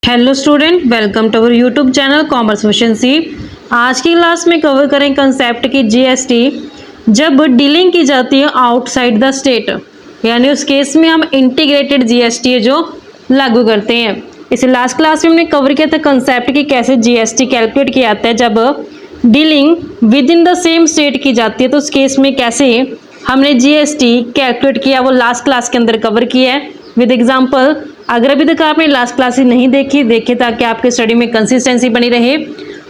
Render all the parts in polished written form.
Hello student, welcome to our YouTube channel commerce efficiency. आज की class में cover करें कंसेप्ट की जीएसटी जब डीलिंग की जाती है आउटसाइड द स्टेट, यानी उस केस में हम इंटीग्रेटेड जीएसटी है जो लागू करते हैं। इसे लास्ट क्लास में हमने कवर किया था कंसेप्ट की कैसे जीएसटी कैलकुलेट किया जाता है जब dealing with in the same state की जाती है, तो उस केस में कैसे हमने जीएसटी कैलकुलेट किया वो लास्ट क्लास के अंदर कवर किया है विद एग्जांपल। अगर अभी तक आपने लास्ट क्लास नहीं देखी देखे ताकि आपके स्टडी में कंसिस्टेंसी बनी रहे।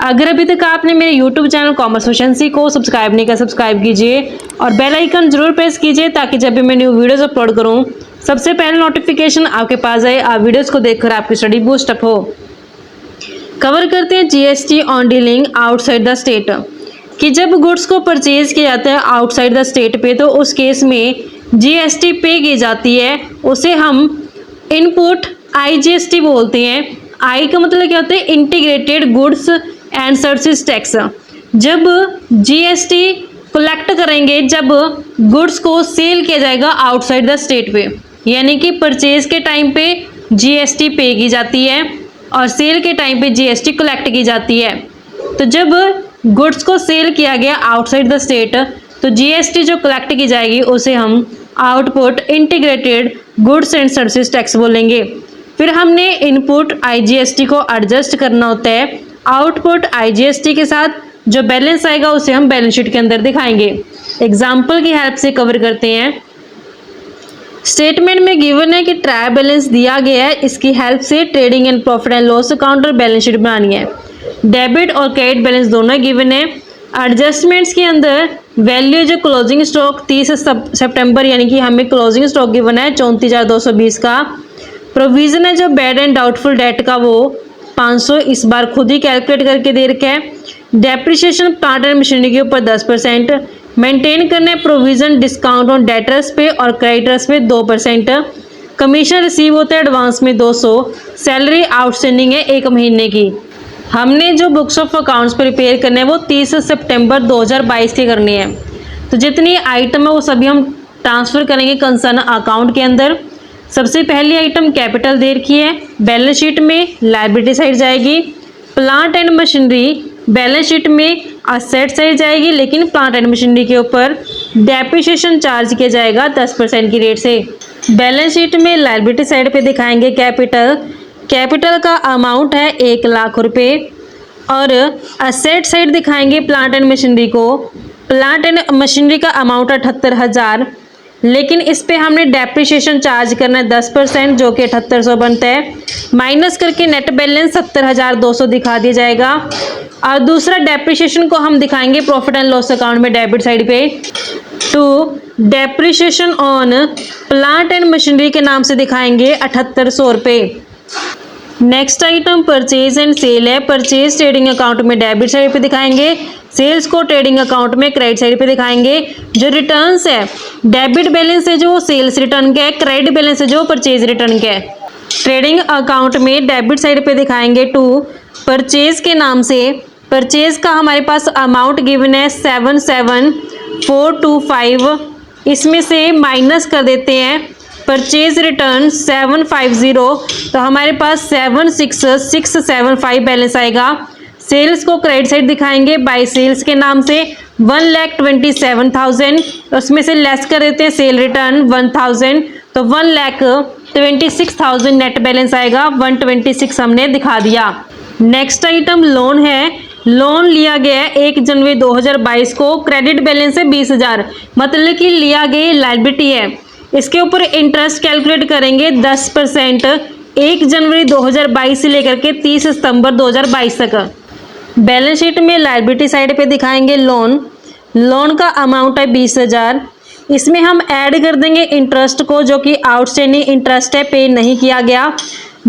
अगर अभी तक आपने मेरे यूट्यूब चैनल कॉमर्स एफिशिएंसी को सब्सक्राइब नहीं किया सब्सक्राइब कीजिए और बेल आइकन जरूर प्रेस कीजिए ताकि जब भी मैं न्यू वीडियोस अपलोड करूं सबसे पहले नोटिफिकेशन आपके पास आए। आप वीडियोस को देखकर आपकी स्टडी बूस्ट अप हो। कवर करते हैं GST on dealing outside the state कि जब गुड्स को परचेज किया जाता है आउटसाइड द स्टेट पे, तो उस केस में जीएसटी पे की जाती है। उसे हम इनपुट आईजीएसटी बोलते हैं। आई का मतलब क्या होता है? Integrated goods and services tax. जब जीएसटी कलेक्ट करेंगे जब गुड्स को सेल किया जाएगा आउटसाइड द स्टेट पे, यानी कि परचेज के टाइम पे जीएसटी पे की जाती है और सेल के टाइम पे जीएसटी कलेक्ट की जाती है। तो जब गुड्स को सेल किया गया आउटसाइड द स्टेट तो जीएसटी जो कलेक्ट की जाएगी उसे हम output integrated goods and services tax बोलेंगे। फिर हमने इनपुट आईजीएसटी को एडजस्ट करना होता है आउटपुट आईजीएसटी के साथ। जो बैलेंस आएगा उसे हम बैलेंस शीट के अंदर दिखाएंगे। एग्जाम्पल की हेल्प से कवर करते हैं। स्टेटमेंट में गिवन है कि ट्रायल बैलेंस दिया गया है, इसकी हेल्प से trading and profit and loss account और बैलेंस शीट बनानी है। डेबिट और क्रेडिट बैलेंस दोनों गिवन है। एडजस्टमेंट्स के अंदर वैल्यू जो क्लोजिंग स्टॉक 30 सितंबर यानी कि हमें क्लोजिंग स्टॉक गिवन है 34,220 का। प्रोविजन है जो बैड एंड डाउटफुल डेट का वो 500 इस बार खुद ही कैलकुलेट करके दे रखा है। डेप्रिसिएशन प्लांट एंड मशीनरी के ऊपर 10%। मेंटेन करना है प्रोविजन डिस्काउंट ऑन डेटर्स पे और क्रेडिटर्स पे 2%। कमीशन रिसीव होता है एडवांस में 200। सैलरी आउटस्टैंडिंग है 1 महीने की। हमने जो बुक्स ऑफ अकाउंट्स प्रिपेयर करने हैं वो 30 सितंबर 2022 के करनी है। तो जितनी आइटम है वो सभी हम ट्रांसफ़र करेंगे कंसर्न अकाउंट के अंदर। सबसे पहली आइटम कैपिटल दे रखी है, बैलेंस शीट में लायबिलिटी साइड जाएगी। Plant and machinery balance sheet में असेट साइड जाएगी, लेकिन प्लांट एंड मशीनरी के ऊपर डेप्रिसिएशन चार्ज किया जाएगा 10% की रेट से। बैलेंस शीट में लायबिलिटी साइड पे दिखाएंगे कैपिटल का अमाउंट है 1 लाख रुपए और असेट साइड दिखाएंगे प्लांट एंड मशीनरी को। प्लांट एंड मशीनरी का अमाउंट 78,000, लेकिन इस पे हमने डेप्रिसिएशन चार्ज करना है 10% जो कि 7800 बनता है। माइनस करके नेट बैलेंस 70,200 दिखा दिया जाएगा। और दूसरा डेप्रिसिएशन को हम दिखाएंगे प्रॉफिट एंड लॉस अकाउंट में डेबिट साइड पे। To depreciation on plant and machinery के नाम से दिखाएंगे 7800 रुपये। Next item purchase and sale है। परचेज ट्रेडिंग अकाउंट में डेबिट साइड पे दिखाएंगे, सेल्स को ट्रेडिंग अकाउंट में क्रेडिट साइड पे दिखाएंगे। जो रिटर्न्स है डेबिट बैलेंस है जो सेल्स रिटर्न का है, क्रेडिट बैलेंस है जो परचेज रिटर्न का है। ट्रेडिंग अकाउंट में डेबिट साइड पे दिखाएंगे 2 परचेज के नाम से। परचेज का हमारे पास अमाउंट गिवन है 77,425, इसमें से माइनस कर देते हैं परचेज रिटर्न 750, तो हमारे पास 76,675 बैलेंस आएगा। सेल्स को क्रेडिट साइड दिखाएंगे बाय सेल्स के नाम से 1,27,000, उसमें से लेस कर देते हैं सेल रिटर्न 1,000, तो 1,26,000 नेट बैलेंस आएगा। 126 हमने दिखा दिया। नेक्स्ट आइटम लोन है। लोन लिया गया है 1 जनवरी 2022 को, क्रेडिट बैलेंस है 20,000, मतलब कि लिया गया लायबिलिटी है। इसके ऊपर इंटरेस्ट कैलकुलेट करेंगे 10% 1 जनवरी 2022 से लेकर के 30 सितंबर 2022 तक। बैलेंस शीट में लायबिलिटी साइड पे दिखाएंगे लोन का अमाउंट है 20,000, इसमें हम ऐड कर देंगे इंटरेस्ट को जो कि आउटस्टैंडिंग इंटरेस्ट है पे नहीं किया गया।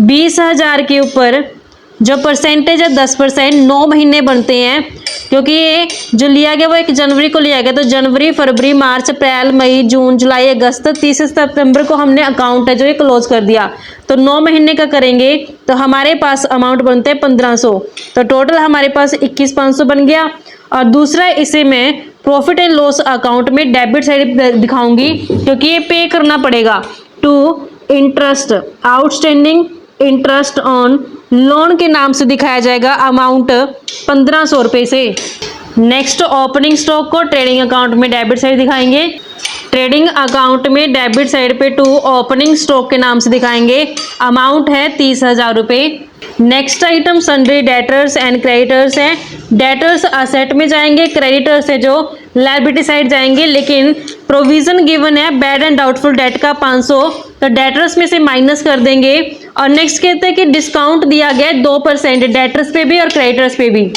20,000 के ऊपर जो परसेंटेज है 10%, 9 महीने बनते हैं क्योंकि ये जो लिया गया वो 1 जनवरी को लिया गया, तो जनवरी फरवरी मार्च अप्रैल मई जून जुलाई अगस्त 30 सितंबर को हमने अकाउंट है जो ये क्लोज कर दिया, तो 9 महीने का करेंगे तो हमारे पास अमाउंट बनते हैं 1500, तो टोटल हमारे पास 21,500 बन गया। और दूसरा इसे मैं प्रॉफिट एंड लॉस अकाउंट में डेबिट साइड दिखाऊंगी क्योंकि ये पे करना पड़ेगा। To interest outstanding interest on loan के नाम से दिखाया जाएगा अमाउंट 1500 रुपये से। नेक्स्ट ओपनिंग स्टॉक को ट्रेडिंग अकाउंट में डेबिट साइड दिखाएंगे। ट्रेडिंग अकाउंट में डेबिट साइड पे टू ओपनिंग स्टॉक के नाम से दिखाएंगे, अमाउंट है 30,000 रुपये। Next item sundry debtors and creditors है। डेटर्स असेट में जाएंगे, क्रेडिटर्स है जो लायबिलिटी साइड जाएंगे, लेकिन प्रोविजन गिवन है बैड एंड डाउटफुल डेट का 500, तो डेटर्स में से माइनस कर देंगे। और नेक्स्ट कहते हैं कि डिस्काउंट दिया गया 2% डेटर्स पे भी और क्रेडिटर्स पे भी।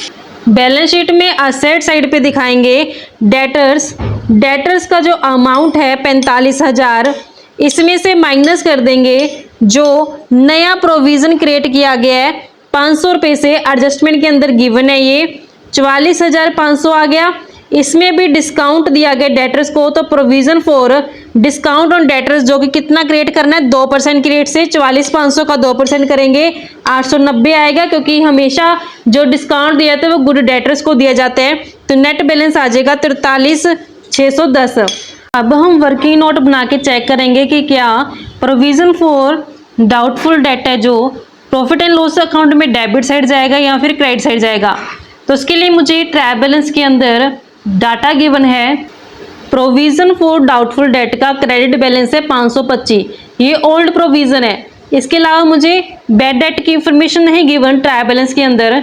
बैलेंस शीट में असेट साइड पे दिखाएंगे डेटर्स का जो अमाउंट है 45,000, इसमें से माइनस कर देंगे जो नया प्रोविज़न क्रिएट किया गया है 500 रुपये से, एडजस्टमेंट के अंदर गिवन है ये 44,500 आ गया। इसमें भी डिस्काउंट दिया गया डेटर्स को, तो provision for discount on debtors जो कि कितना क्रिएट करना है 2% क्रिएट से 44,500 का 2% करेंगे 890 आएगा, क्योंकि हमेशा जो डिस्काउंट दिया था वो गुड डेटर्स को दिया जाता है। तो नेट बैलेंस आ जाएगा 43,610। अब हम वर्किंग नोट बना के चेक करेंगे कि क्या प्रोविज़न फॉर डाउटफुल डेट है जो प्रॉफिट एंड लॉस अकाउंट में डेबिट साइड जाएगा या फिर क्रेडिट साइड जाएगा। तो उसके लिए मुझे ट्रायल बैलेंस के अंदर डाटा गिवन है, प्रोविज़न फॉर डाउटफुल डेट का क्रेडिट बैलेंस है 525, ये ओल्ड प्रोविज़न है। इसके अलावा मुझे बैड डेट की इंफॉर्मेशन नहीं गिवन ट्रायल बैलेंस के अंदर।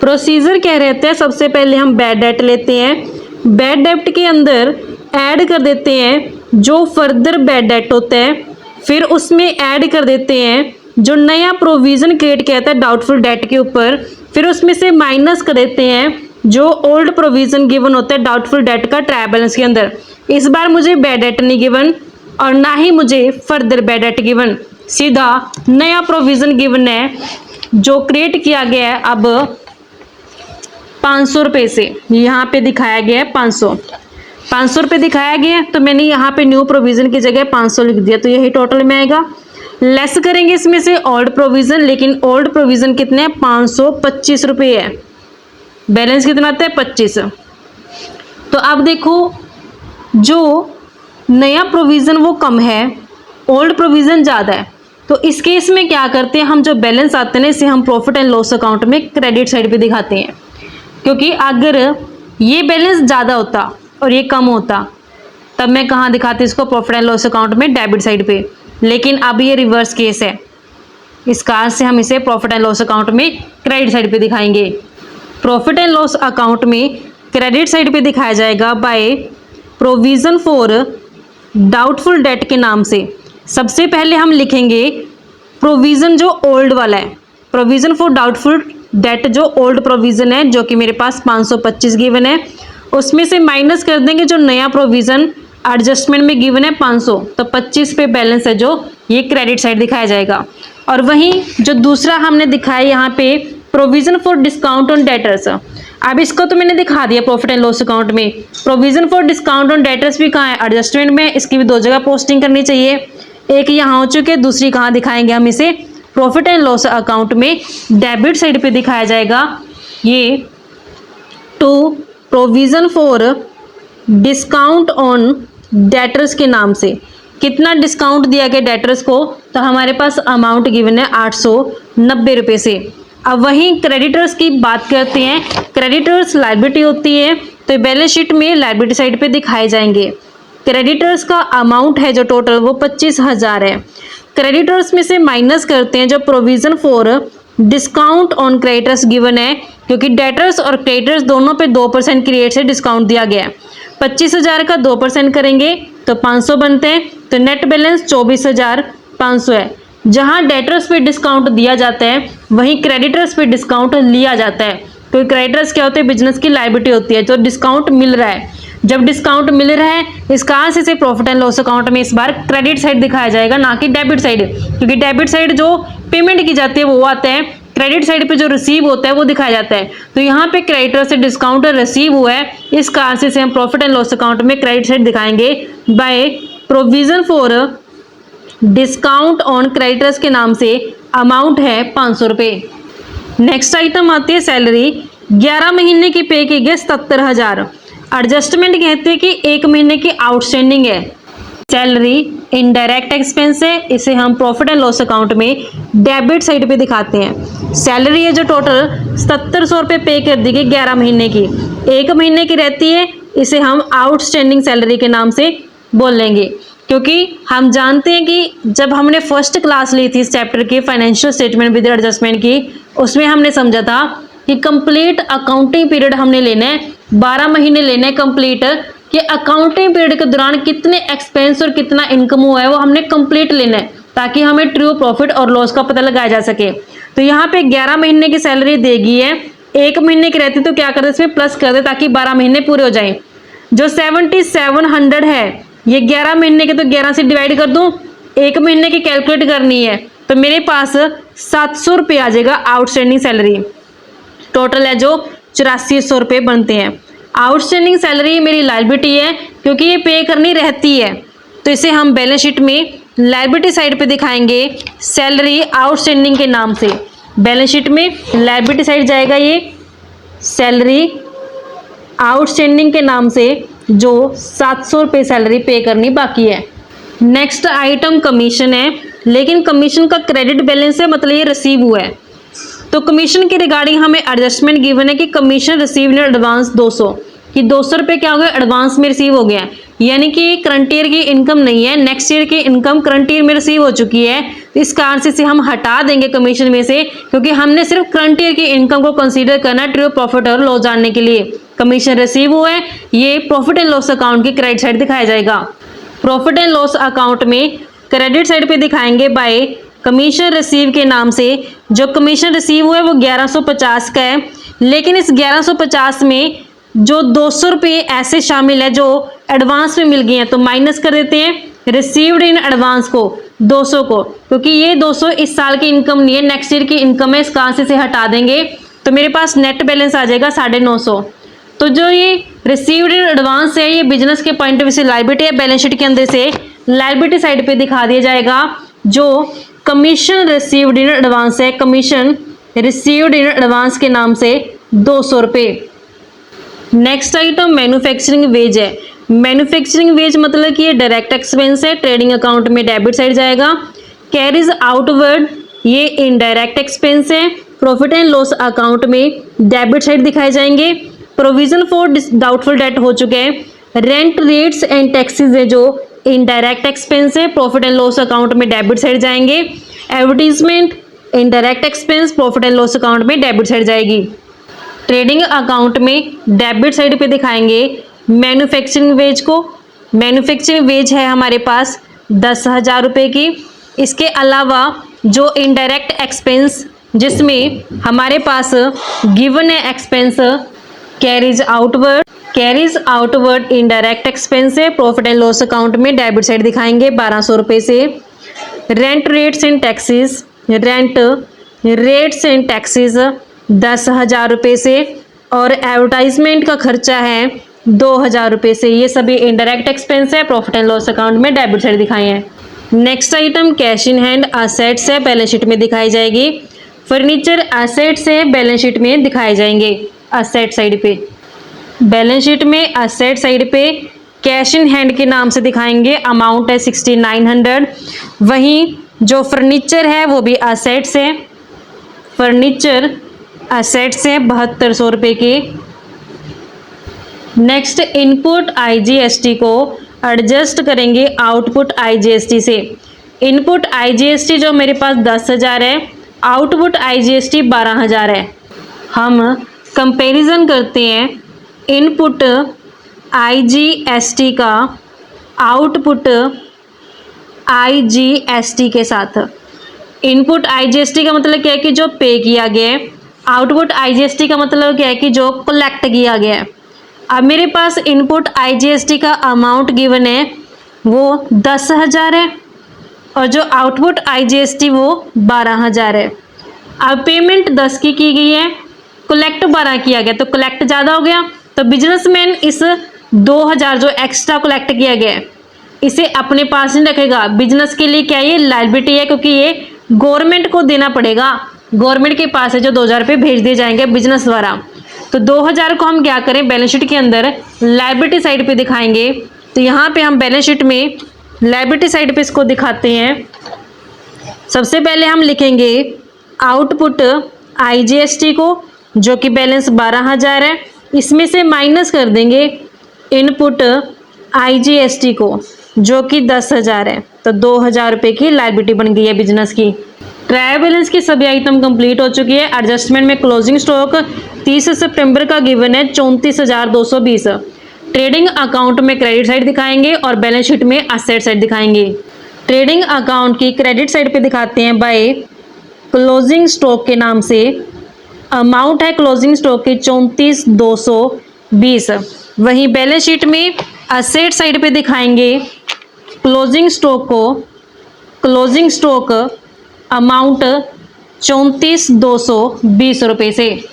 प्रोसीजर क्या रहता है, सबसे पहले हम बैड डेट लेते हैं, बैड डेट के अंदर ऐड कर देते हैं जो फर्दर बैड डेट होता है, फिर उसमें ऐड कर देते हैं जो नया प्रोविज़न क्रिएट किया था डाउटफुल डेट के ऊपर, फिर उसमें से माइनस कर देते हैं जो ओल्ड प्रोविज़न गिवन होता है डाउटफुल डेट का ट्रायल बैलेंस के अंदर। इस बार मुझे बैड डेट नहीं गिवन और ना ही मुझे फर्दर बैड डेट गिवन, सीधा नया प्रोविज़न गिवन है जो क्रिएट किया गया है अब 500 रुपये से। यहाँ पे दिखाया गया है 500 रुपये दिखाया गया है, तो मैंने यहाँ पे न्यू प्रोविज़न की जगह 500 लिख दिया, तो यही टोटल में आएगा। लेस करेंगे इसमें से ओल्ड प्रोविज़न, लेकिन ओल्ड प्रोविज़न कितने हैं 525 रुपये है, बैलेंस कितना आता है 25। तो अब देखो जो नया प्रोविज़न वो कम है, ओल्ड प्रोविज़न ज़्यादा है, तो इस केस में क्या करते हैं हम, जो बैलेंस आते हैं ना इसे हम प्रॉफिट एंड लॉस अकाउंट में क्रेडिट साइड पे दिखाते हैं, क्योंकि अगर ये बैलेंस ज़्यादा होता और ये कम होता तब मैं कहाँ दिखाती इसको, प्रॉफिट एंड लॉस अकाउंट में डेबिट साइड पे। लेकिन अब ये रिवर्स केस है, इस कारण से हम इसे प्रॉफिट एंड लॉस अकाउंट में क्रेडिट साइड पे दिखाएंगे। प्रॉफिट एंड लॉस अकाउंट में क्रेडिट साइड पे दिखाया जाएगा by provision for doubtful debt के नाम से। सबसे पहले हम लिखेंगे प्रोविज़न जो ओल्ड वाला है, प्रोविज़न फॉर डाउटफुल डेट जो ओल्ड प्रोविज़न है जो कि मेरे पास 525 गिवन है, उसमें से माइनस कर देंगे जो नया प्रोविज़न एडजस्टमेंट में गिवन है 500, तो 25 पे बैलेंस है जो ये क्रेडिट साइड दिखाया जाएगा। और वहीं जो दूसरा हमने दिखाया यहाँ पे provision for discount on debtors, अब इसको तो मैंने दिखा दिया प्रॉफिट एंड लॉस अकाउंट में। Provision for discount on debtors भी कहाँ है, एडजस्टमेंट में, इसकी भी 2 जगह पोस्टिंग करनी चाहिए, एक यहाँ हो चुके, दूसरी कहाँ दिखाएंगे हम इसे प्रॉफिट एंड लॉस अकाउंट में डेबिट साइड पे दिखाया जाएगा। ये to provision for discount on debtors के नाम से, कितना डिस्काउंट दिया गया डेटर्स को, तो हमारे पास अमाउंट गिवन है 890 रुपये से। अब वहीं क्रेडिटर्स की बात करते हैं, क्रेडिटर्स लायबिलिटी होती है, तो बैलेंस शीट में लायबिलिटी साइड पे दिखाए जाएंगे। क्रेडिटर्स का अमाउंट है जो टोटल वो 25,000 है। क्रेडिटर्स में से माइनस करते हैं जो provision for discount on creditors given है, क्योंकि डेटर्स और क्रेडिटर्स दोनों पे 2% क्रिएट से डिस्काउंट दिया गया है। 25,000 का 2% करेंगे तो 500 बनते हैं, तो नेट बैलेंस 24,500 है। जहां डेटर्स पे डिस्काउंट दिया जाता है वहीं क्रेडिटर्स पे डिस्काउंट लिया जाता है, तो क्रेडिटर्स क्या होते हैं, बिजनेस की लायबिलिटी होती है, तो डिस्काउंट मिल रहा है। जब डिस्काउंट मिल रहा है इस कारण से प्रॉफिट एंड लॉस अकाउंट में इस बार क्रेडिट साइड दिखाया जाएगा, ना कि डेबिट साइड, क्योंकि डेबिट साइड जो पेमेंट की जाती है वो आता है, क्रेडिट साइड पे जो रिसीव होता है वो दिखाया जाता है। तो यहाँ पे क्रेडिटर से डिस्काउंट रिसीव हुआ है, इस कारण से हम प्रॉफिट एंड लॉस अकाउंट में क्रेडिट साइड दिखाएंगे by provision for discount on creditors के नाम से, अमाउंट है 500 रुपये। नेक्स्ट आइटम आती है सैलरी। 11 महीने की पे की गई 77,000। एडजस्टमेंट कहते हैं कि 1 महीने की आउटस्टैंडिंग है, सैलरी इनडायरेक्ट एक्सपेंस है, इसे हम प्रॉफिट एंड लॉस अकाउंट में डेबिट साइड पे दिखाते हैं। सैलरी है जो टोटल 7700 रुपये पे कर दी गई 11 महीने की, 1 महीने की रहती है, इसे हम आउटस्टैंडिंग सैलरी के नाम से बोल लेंगे, क्योंकि हम जानते हैं कि जब हमने फर्स्ट क्लास ली थी इस चैप्टर की फाइनेंशियल स्टेटमेंट विद एडजस्टमेंट की, उसमें हमने समझा था कि कंप्लीट अकाउंटिंग पीरियड हमने लेना है, 12 महीने लेने हैं कंप्लीट, कि अकाउंटिंग पीरियड के दौरान कितने एक्सपेंस और कितना इनकम हुआ है वो हमने कंप्लीट लेना है, ताकि हमें ट्रू प्रॉफिट और लॉस का पता लगाया जा सके। तो यहाँ पे 11 महीने की सैलरी देगी है, 1 महीने की रहती तो क्या करते इसमें प्लस कर दे ताकि 12 महीने पूरे हो जाएं। जो 7700 है ये 11 महीने के, तो 11 से डिवाइड कर दूं, 1 महीने की कैलकुलेट करनी है तो मेरे पास 700 रुपये आ जाएगा आउटस्टैंडिंग सैलरी। टोटल है जो 8400 रुपये बनते हैं। आउटस्टैंडिंग सैलरी मेरी लायबिलिटी है क्योंकि ये पे करनी रहती है, तो इसे हम बैलेंस शीट में लायबिलिटी साइड पे दिखाएंगे सैलरी आउटस्टैंडिंग के नाम से। बैलेंस शीट में लायबिलिटी साइड जाएगा ये सैलरी आउटस्टैंडिंग के नाम से, जो 700 रुपये सैलरी पे करनी बाकी है। नेक्स्ट आइटम कमीशन है, लेकिन कमीशन का क्रेडिट बैलेंस है, मतलब ये रिसीव हुआ है। तो कमीशन के रिगार्डिंग हमें एडजस्टमेंट गिवन है कि कमीशन रिसीव इन एडवांस 200, कि 200 रुपये क्या हो गया एडवांस में रिसीव हो गया, यानी कि करंट ईयर की इनकम नहीं है, नेक्स्ट ईयर की इनकम करंट ईयर में रिसीव हो चुकी है। तो इस कारण से इसे हम हटा देंगे कमीशन में से, क्योंकि हमने सिर्फ करंट ईयर की इनकम को कंसीडर करना है ट्रू प्रॉफिट और लॉस जानने के लिए। कमीशन रिसीव हुआ है, ये प्रॉफिट एंड लॉस अकाउंट की क्रेडिट साइड दिखाया जाएगा। प्रॉफिट एंड लॉस अकाउंट में क्रेडिट साइड पे दिखाएंगे बाय कमीशन रिसीव के नाम से। जो कमीशन रिसीव हुआ है वो 1150 का है, लेकिन इस 1150 में जो 200 रुपये ऐसे शामिल है जो एडवांस में मिल गए हैं, तो माइनस कर देते हैं रिसीव्ड इन एडवांस को 200 को, क्योंकि ये 200 इस साल की इनकम नहीं है, नेक्स्ट ईयर की इनकम है, इस कारण से इसे हटा देंगे। तो मेरे पास नेट बैलेंस आ जाएगा 950। तो जो ये रिसीव्ड इन एडवांस है ये बिजनेस के पॉइंट ऑफ व्यू से लायबिलिटी है, बैलेंस शीट के अंदर से लायबिलिटी साइड पे दिखा दिया जाएगा। जो कमीशन रिसीव्ड इन एडवांस है, कमीशन रिसीव्ड इन एडवांस के नाम से 200 रुपये। नेक्स्ट आइटम मैन्युफैक्चरिंग वेज है। मैन्युफैक्चरिंग वेज मतलब कि ये डायरेक्ट एक्सपेंस है, ट्रेडिंग अकाउंट में डेबिट साइड जाएगा। कैरीज आउटवर्ड ये इनडायरेक्ट एक्सपेंस है, प्रॉफिट एंड लॉस अकाउंट में डेबिट साइड दिखाए जाएंगे। प्रोविजन फॉर डाउटफुल डेट हो चुके हैं। रेंट रेट्स एंड टैक्सेस है जो इनडायरेक्ट एक्सपेंस है, प्रॉफिट एंड लॉस अकाउंट में डेबिट साइड जाएंगे। Advertisement indirect expense, profit and loss account में डेबिट साइड जाएगी। ट्रेडिंग अकाउंट में डेबिट साइड पे दिखाएंगे मैन्युफैक्चरिंग वेज को। मैन्युफैक्चरिंग वेज है हमारे पास 10,000 रुपये की। इसके अलावा जो इनडायरेक्ट एक्सपेंस जिसमें हमारे पास गिवन है expense carries outward indirect expense है, प्रॉफिट एंड लॉस अकाउंट में डेबिट साइड दिखाएंगे 1200 रुपये से। Rent rates and taxes, rent rates and taxes 10,000 रुपये से, और एडवर्टाइजमेंट का खर्चा है 2,000 रुपये से। ये सभी इनडायरेक्ट एक्सपेंस है, प्रॉफिट एंड लॉस अकाउंट में डेबिट साइड दिखाए हैं। Next item cash in hand assets है, बैलेंस शीट में दिखाई जाएगी। फर्नीचर असेट्स है, बैलेंस शीट में दिखाए जाएंगे असेट साइड पे। बैलेंस शीट में असेट साइड पे कैश इन हैंड के नाम से दिखाएंगे, अमाउंट है 6900। वहीं जो फर्नीचर है वो भी असेट्स है, फर्नीचर असेट्स है 7200 रुपये के। नेक्स्ट इनपुट IGST को एडजस्ट करेंगे आउटपुट IGST से। इनपुट IGST जो मेरे पास 10,000 है, आउटपुट IGST 12,000 है। हम कंपैरिजन करते हैं इनपुट IGST का आउटपुट IGST के साथ। इनपुट IGST का मतलब क्या है कि जो पे किया गया है, आउटपुट IGST का मतलब क्या है कि जो कलेक्ट किया गया है। अब मेरे पास इनपुट IGST का अमाउंट गिवन है वो 10,000 है, और जो आउटपुट IGST वो 12,000 है। अब पेमेंट 10 की गई है, कलेक्ट 12 किया गया, तो कलेक्ट ज़्यादा हो गया, तो बिजनेसमैन इस 2,000 जो एक्स्ट्रा कलेक्ट किया गया है इसे अपने पास नहीं रखेगा। बिजनेस के लिए क्या ये लायबिलिटी है, क्योंकि ये गवर्नमेंट को देना पड़ेगा, गवर्नमेंट के पास है जो 2,000 रुपये भेज दिए जाएंगे बिजनेस द्वारा। तो 2,000 को हम क्या करें बैलेंस शीट के अंदर लायबिलिटी साइड पे दिखाएंगे। तो यहाँ पे हम बैलेंस शीट में लायबिलिटी साइड पे इसको दिखाते हैं। सबसे पहले हम लिखेंगे आउटपुट IGST को, जो कि बैलेंस 12,000 है। इसमें से माइनस कर देंगे इनपुट IGST को, जो कि 10,000 है। तो 2,000 रुपये की लायबिलिटी बन गई है बिजनेस की। ट्रायल बैलेंस की सभी आइटम कंप्लीट हो चुकी है। एडजस्टमेंट में क्लोजिंग स्टॉक 30 सितंबर का गिवन है 34,220। ट्रेडिंग अकाउंट में क्रेडिट साइड दिखाएंगे और बैलेंस शीट में असेट साइड दिखाएंगे। ट्रेडिंग अकाउंट की क्रेडिट साइड पे दिखाते हैं बाय क्लोजिंग स्टॉक के नाम से। अमाउंट है क्लोजिंग स्टॉक की 34,220। वहीं बैलेंस शीट में असेट साइड पे दिखाएंगे क्लोजिंग स्टॉक को, क्लोजिंग स्टॉक अमाउंट 34,220 रुपये से।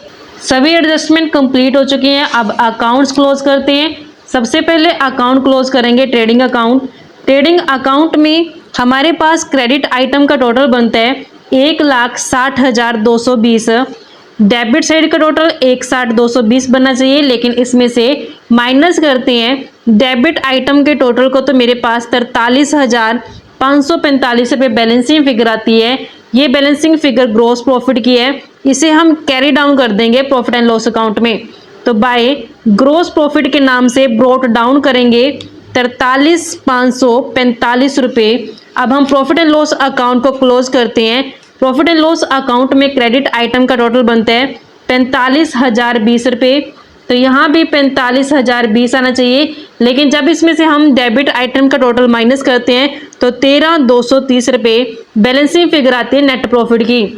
सभी एडजस्टमेंट कंप्लीट हो चुकी हैं। अब अकाउंट्स क्लोज करते हैं। सबसे पहले अकाउंट क्लोज करेंगे ट्रेडिंग अकाउंट। ट्रेडिंग अकाउंट में हमारे पास क्रेडिट आइटम का टोटल बनता है 1,60,220। डेबिट साइड का टोटल 1,60,220 बनना चाहिए, लेकिन इसमें से माइनस करते हैं डेबिट आइटम के टोटल को, तो मेरे पास 43,545 रुपये बैलेंसिंग फिगर आती है। ये बैलेंसिंग फिगर ग्रॉस प्रॉफिट की है। इसे हम कैरी डाउन कर देंगे प्रॉफिट एंड लॉस अकाउंट में। तो बाय ग्रॉस प्रॉफिट के नाम से ब्रॉट डाउन करेंगे 43,545 रुपये। अब हम प्रॉफिट एंड लॉस अकाउंट को क्लोज करते हैं। प्रॉफिट एंड लॉस अकाउंट में क्रेडिट आइटम का टोटल बनता है 45,020 रुपये। तो यहाँ भी 45,020 आना चाहिए, लेकिन जब इसमें से हम डेबिट आइटम का टोटल माइनस करते हैं तो 13,230 रुपये बैलेंसिंग फिगर आती है नेट प्रॉफिट की।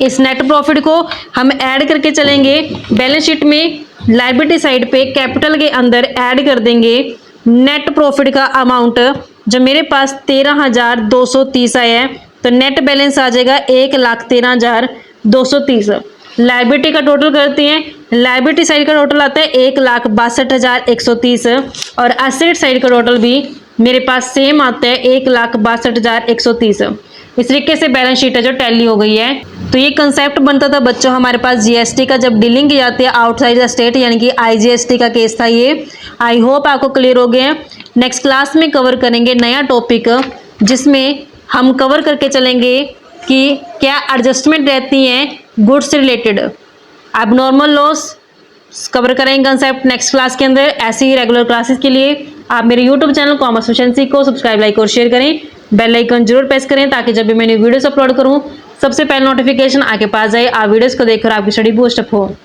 इस नेट प्रॉफिट को हम ऐड करके चलेंगे बैलेंस शीट में। लायबिलिटी साइड पे कैपिटल के अंदर ऐड कर देंगे नेट प्रॉफिट का अमाउंट, जो मेरे पास 13,230 आया है। तो नेट बैलेंस आ जाएगा 1,13,230। लायबिलिटी का टोटल करते हैं। लायबिलिटी साइड का टोटल आता है 1,62,130 और असेट साइड का टोटल भी मेरे पास सेम आता है 1,62,130। इस तरीके से बैलेंस शीट है जो टैली हो गई है। तो ये कंसेप्ट बनता था बच्चों हमारे पास GST का, जब डीलिंग की जाती है आउटसाइड द स्टेट, यानी कि IGST का केस था ये। आई होप आपको क्लियर हो गया है। नेक्स्ट क्लास में कवर करेंगे नया टॉपिक, जिसमें हम कवर करके चलेंगे कि क्या एडजस्टमेंट रहती हैं गुड्स से रिलेटेड। अब नॉर्मल लॉस कवर करेंगे कंसेप्ट नेक्स्ट क्लास के अंदर। ऐसे ही रेगुलर क्लासेस के लिए आप मेरे यूट्यूब चैनल कॉमर्स एफिशिएंसी को सब्सक्राइब, लाइक और शेयर करें। बेल आइकन जरूर प्रेस करें ताकि जब भी मैं न्यू वीडियोस अपलोड करूं सबसे पहले नोटिफिकेशन आपके पास जाए। आप वीडियोस को देखकर आपकी स्टडी बूस्ट अप हो।